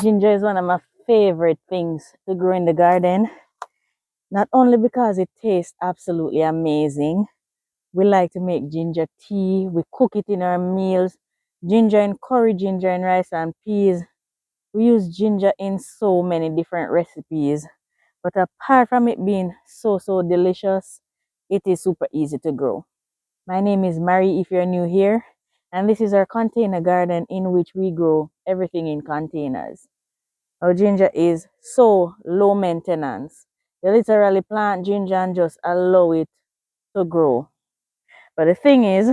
Ginger is one of my favorite things to grow in the garden. Not only because it tastes absolutely amazing, we like to make ginger tea, we cook it in our meals, ginger in curry, ginger in rice and peas. We use ginger in so many different recipes. But apart from it being so delicious, it is super easy to grow. My name is Mary if you're new here, and this is our container garden in which we grow everything in containers. Our ginger is so low maintenance. You literally plant ginger and just allow it to grow. But the thing is,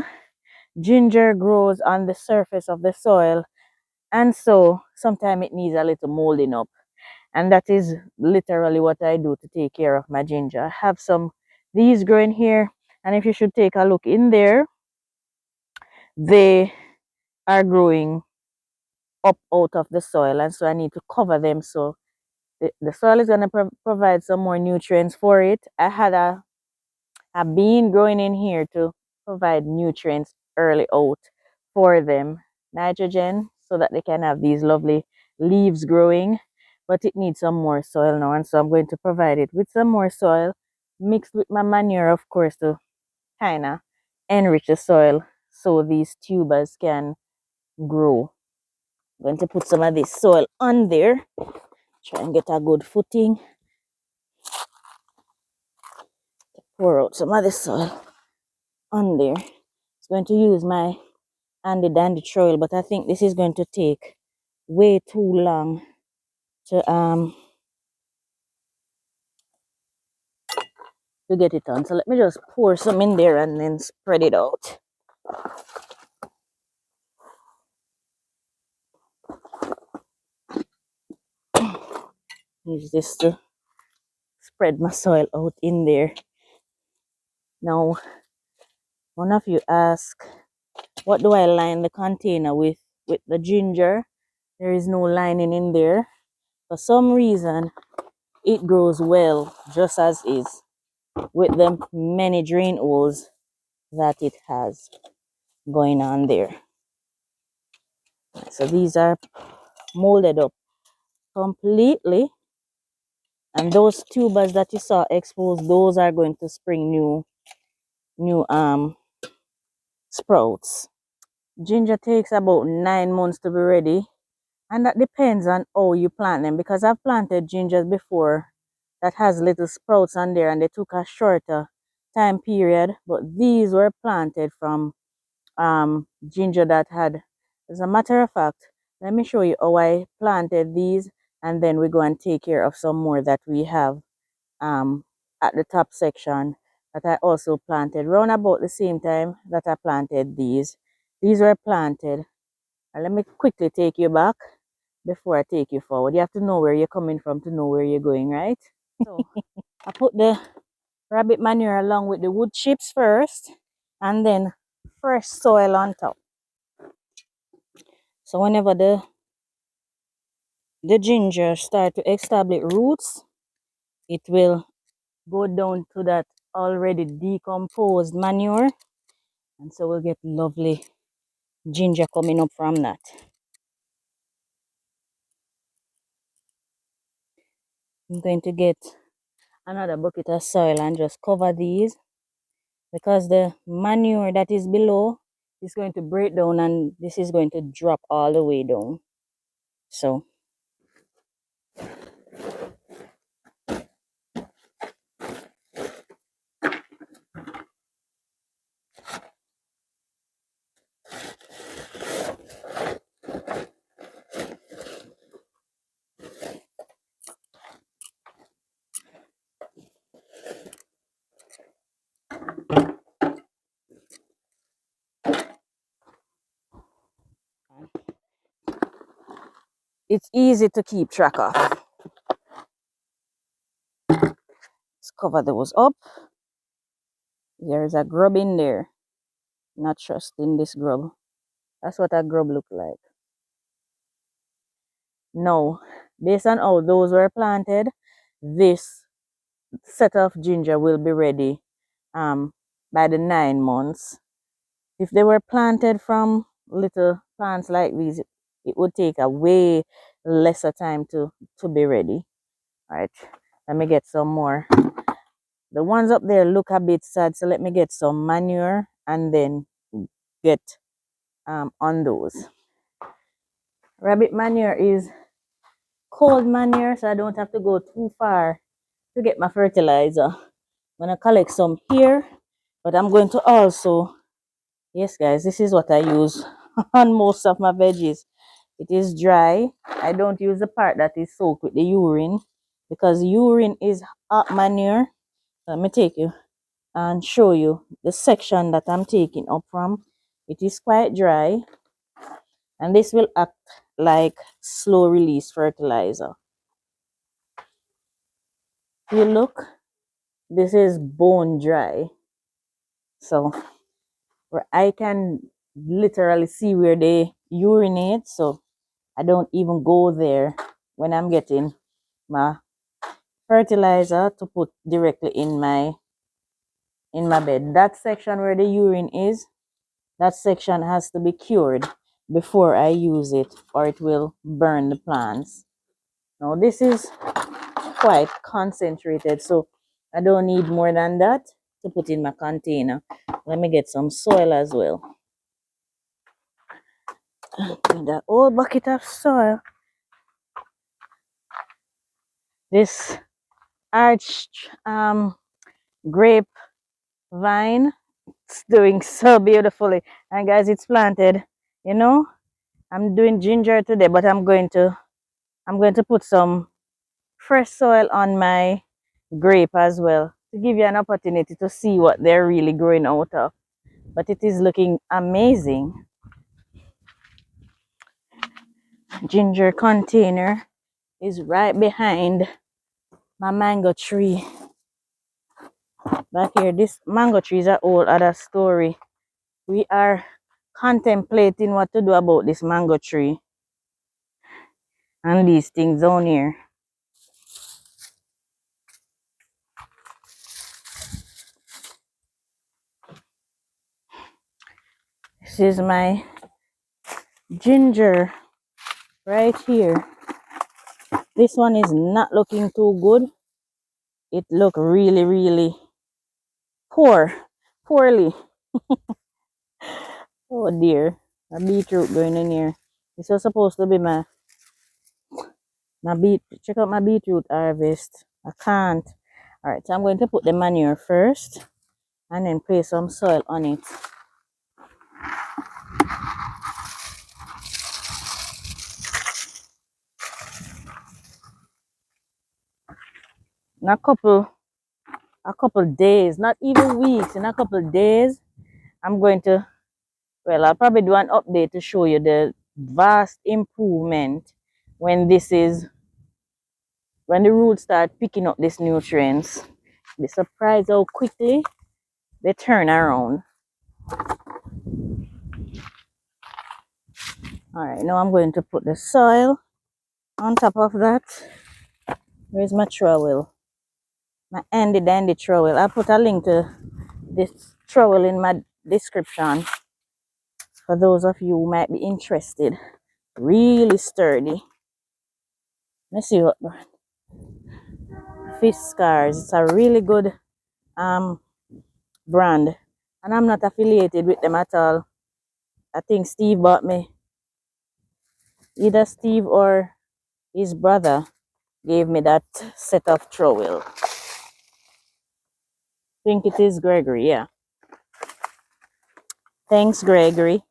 ginger grows on the surface of the soil, and so sometimes it needs a little molding up. And that is literally what I do to take care of my ginger. I have some these growing here, and if you should take a look in there, they are growing up out of the soil, and so I need to cover them so the soil is going to provide some more nutrients for it. I had a bean growing in here to provide nutrients early out for them, nitrogen, so that they can have these lovely leaves growing. But it needs some more soil now, and so I'm going to provide it with some more soil mixed with my manure, of course, to kind of enrich the soil so these tubers can grow. I'm going to put some of this soil on there, try and get a good footing. Pour out some of the soil on there. It's going to use my handy dandy trowel, but I think this is going to take way too long to get it on. So let me just pour some in there and then spread it out. Use this to spread my soil out in there. Now, one of you ask, what do I line the container with the ginger? There is no lining in there. For some reason, it grows well just as is with the many drain holes that it has going on there. So these are molded up completely, and those tubers that you saw exposed, those are going to spring new sprouts. Ginger takes about 9 months to be ready, and that depends on how you plant them, because I've planted gingers before that has little sprouts on there and they took a shorter time period, but these were planted from ginger that had, as a matter of fact, let me show you how I planted these, and then we go and take care of some more that we have at the top section that I also planted round about the same time that I planted these. These were planted, and let me quickly take you back before I take you forward. You have to know where you're coming from to know where you're going, right? So I put the rabbit manure along with the wood chips first, and then fresh soil on top. So whenever the ginger start to establish roots, it will go down to that already decomposed manure, and so we'll get lovely ginger coming up from that. I'm going to get another bucket of soil and just cover these, because the manure that is below is going to break down and this is going to drop all the way down. So it's easy to keep track of. Let's cover those up. There's a grub in there. Not trusting this grub. That's what a grub look like. Now, based on how those were planted, this set of ginger will be ready by the 9 months. If they were planted from little plants like these, it would take a way lesser time to be ready. All right, let me get some more. The ones up there look a bit sad, so let me get some manure and then get on those. Rabbit manure is cold manure, so I don't have to go too far to get my fertilizer. I'm gonna collect some here, but I'm going to also, yes guys, this is what I use on most of my veggies. It is dry. I don't use the part that is soaked with the urine because urine is hot manure. Let me take you and show you the section that I'm taking up from. It is quite dry, and this will act like slow release fertilizer. You look, this is bone dry, so where I can literally see where they urinate, so I don't even go there when I'm getting my fertilizer to put directly in my bed. That section where the urine is, that section has to be cured before I use it, or it will burn the plants. Now this is quite concentrated, so I don't need more than that to put in my container. Let me get some soil as well. That old bucket of soil. This arched grape vine, it's doing so beautifully. And guys, it's planted. You know, I'm doing ginger today, but I'm going to put some fresh soil on my grape as well to give you an opportunity to see what they're really growing out of. But it is looking amazing. Ginger container is right behind my mango tree. Back here, this mango tree is a whole other story. We are contemplating what to do about this mango tree and these things down here. This is my ginger right here. This one is not looking too good. It look really poorly. Oh dear, a beetroot going in here. This was supposed to be my beet. Check out my beetroot harvest. I can't. All right, so I'm going to put the manure first and then place some soil on it. In a couple days, not even weeks, in a couple days, I'm going to, well, I'll probably do an update to show you the vast improvement when when the roots start picking up these nutrients. Be surprised how quickly they turn around. All right, now I'm going to put the soil on top of that. Where's my trowel? My handy dandy trowel. I'll put a link to this trowel in my description for those of you who might be interested. Really sturdy. Let's see what Fish Scars. It's a really good brand, and I'm not affiliated with them at all. I think Steve bought me, either Steve or his brother gave me that set of trowel. I think it is Gregory, yeah. Thanks, Gregory.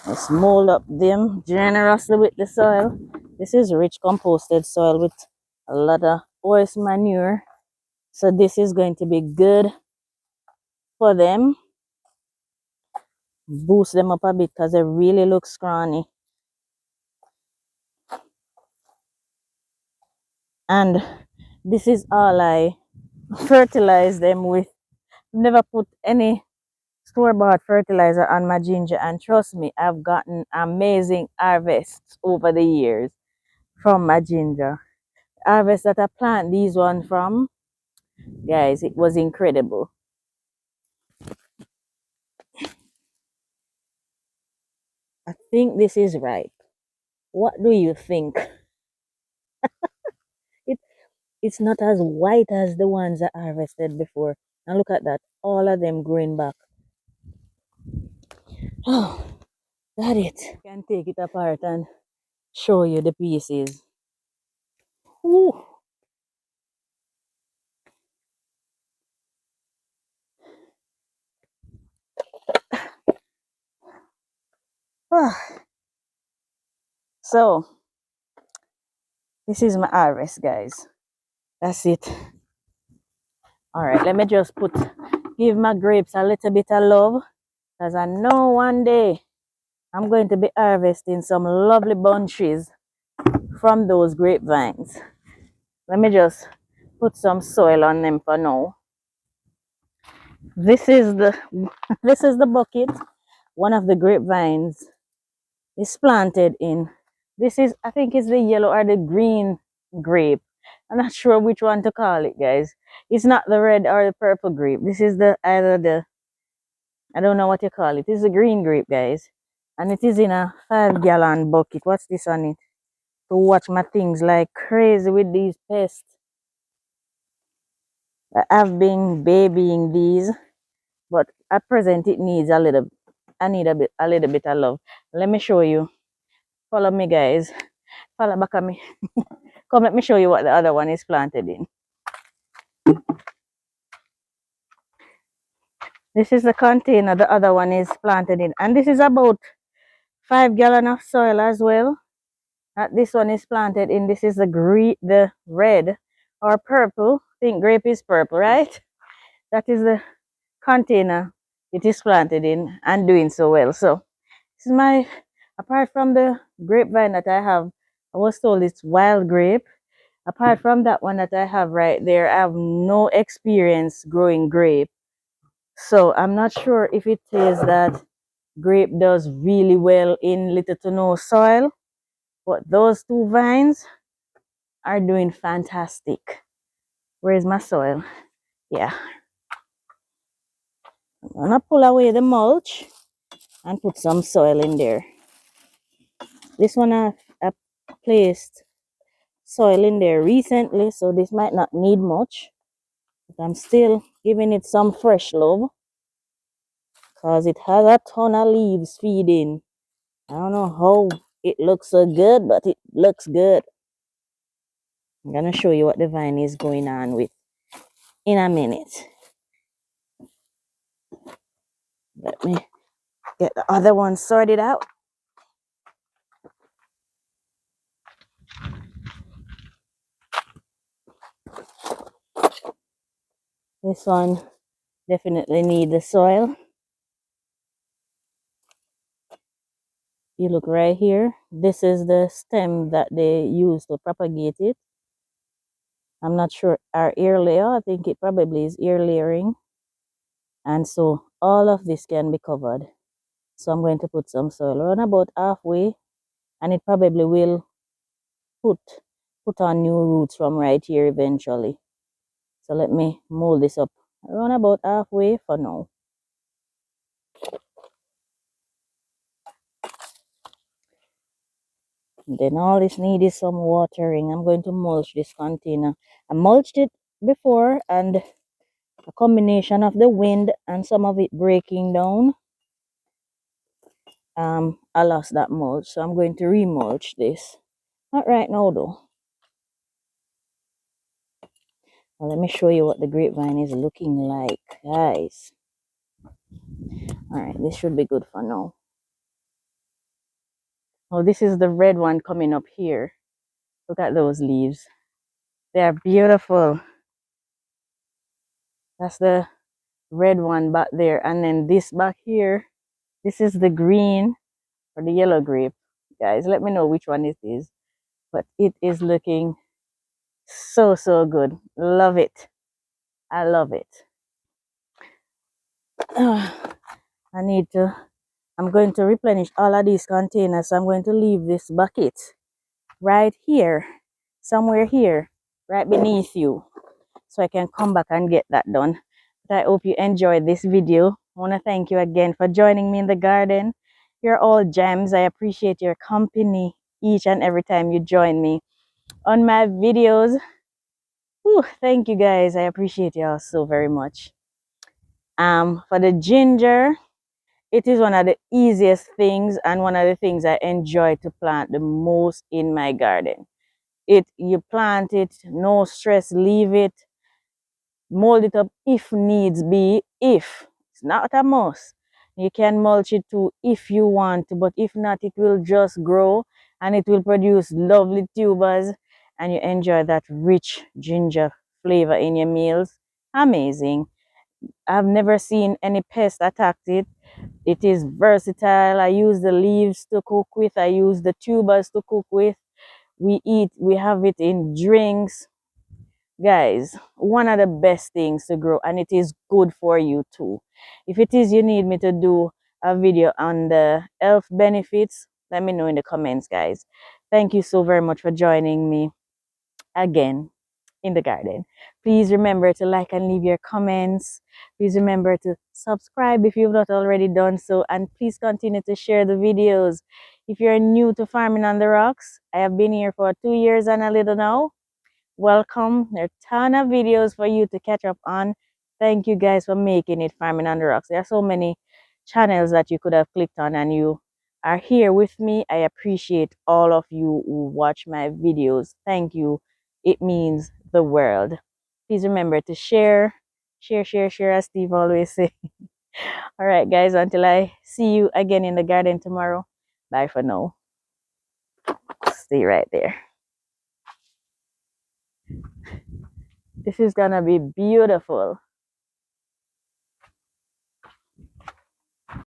Let's mold up them generously with the soil. This is rich composted soil with a lot of horse manure. So this is going to be good for them. Boost them up a bit because they really look scrawny. And this is all I fertilize them with. Never put any store-bought fertilizer on my ginger, and trust me, I've gotten amazing harvests over the years from my ginger. Harvest that I plant these ones from, guys, it was incredible. I think this is ripe. What do you think? It it's not as white as the ones I harvested before. And look at that, all of them growing back. Oh, got it. Can take it apart and show you the pieces. Ooh. Ah. So this is my harvest, guys. That's it. All right, let me just give my grapes a little bit of love, because I know one day I'm going to be harvesting some lovely bunches from those grapevines. Let me just put some soil on them for now. This is the this is the bucket one of the grapevines is planted in. This is, I think it's the yellow or the green grape. I'm not sure which one to call it, guys. It's not the red or the purple grape. This is the either the, I don't know what you call it. This is a green grape, guys. And it is in a 5-gallon bucket. What's this on it? To watch my things like crazy with these pests. I've been babying these, but at present it needs a little, I need a little bit of love. Let me show you. Follow me, guys. Follow back at me. Come, let me show you what the other one is planted in. This is the container the other one is planted in. And this is about 5 gallon of soil as well. That this one is planted in. This is the red or purple. I think grape is purple, right? That is the container it is planted in and doing so well. So this is my, apart from the grapevine that I have, I was told it's wild grape. Apart from that one that I have right there, I have no experience growing grape. So I'm not sure if it is that grape does really well in little to no soil, but those two vines are doing fantastic. Where's my soil? Yeah. I'm gonna pull away the mulch and put some soil in there. This one I placed soil in there recently, so this might not need much. But I'm still giving it some fresh love because it has a ton of leaves feeding. I don't know how it looks so good, but it looks good. I'm gonna show you what the vine is going on with in a minute. Let me get the other one sorted out. This one definitely need the soil. You look right here. This is the stem that they use to propagate it. I'm not sure our ear layer. I think it probably is ear layering. And so all of this can be covered. So I'm going to put some soil around about halfway, and it probably will put on new roots from right here eventually. So let me mold this up around about halfway for now. Then all this need is some watering. I'm going to mulch this container. I mulched it before, and a combination of the wind and some of it breaking down, I lost that mulch. So I'm going to remulch this. Not right now though. Now let me show you what the grapevine is looking like, guys. All right, this should be good for now. Oh, this is the red one coming up here. Look at those leaves. They are beautiful. That's the red one back there. And then this back here, this is the green or the yellow grape. Guys, let me know which one it is. But it is looking so, so good. Love it. I love it. I'm going to replenish all of these containers. So I'm going to leave this bucket right here, somewhere here, right beneath you, so I can come back and get that done. But I hope you enjoyed this video. I want to thank you again for joining me in the garden. You're all gems. I appreciate your company each and every time you join me on my videos. Whew, thank you guys. I appreciate y'all so very much. For the ginger, it is one of the easiest things and one of the things I enjoy to plant the most in my garden. You plant it, no stress, leave it, mold it up if needs be. If it's not a must, you can mulch it too if you want to, but if not, it will just grow and it will produce lovely tubers and you enjoy that rich ginger flavor in your meals. Amazing. I've never seen any pest attack it. It is versatile. I use the leaves to cook with, I use the tubers to cook with. We have it in drinks. Guys, one of the best things to grow, and it is good for you too. If it is you need me to do a video on the health benefits, let me know in the comments, guys. Thank you so very much for joining me again in the garden. Please remember to like and leave your comments. Please remember to subscribe if you've not already done so, and please continue to share the videos. If you're new to Farming on the Rocks, I have been here for 2 years and a little now. Welcome. There are a ton of videos for you to catch up on. Thank you guys for making it Farming on the Rocks. There are so many channels that you could have clicked on and you are here with me. I appreciate all of you who watch my videos. Thank you. It means the world. Please remember to share, share, as Steve always say. All right, guys, until I see you again in the garden tomorrow. Bye for now. Stay right there. This is gonna be beautiful.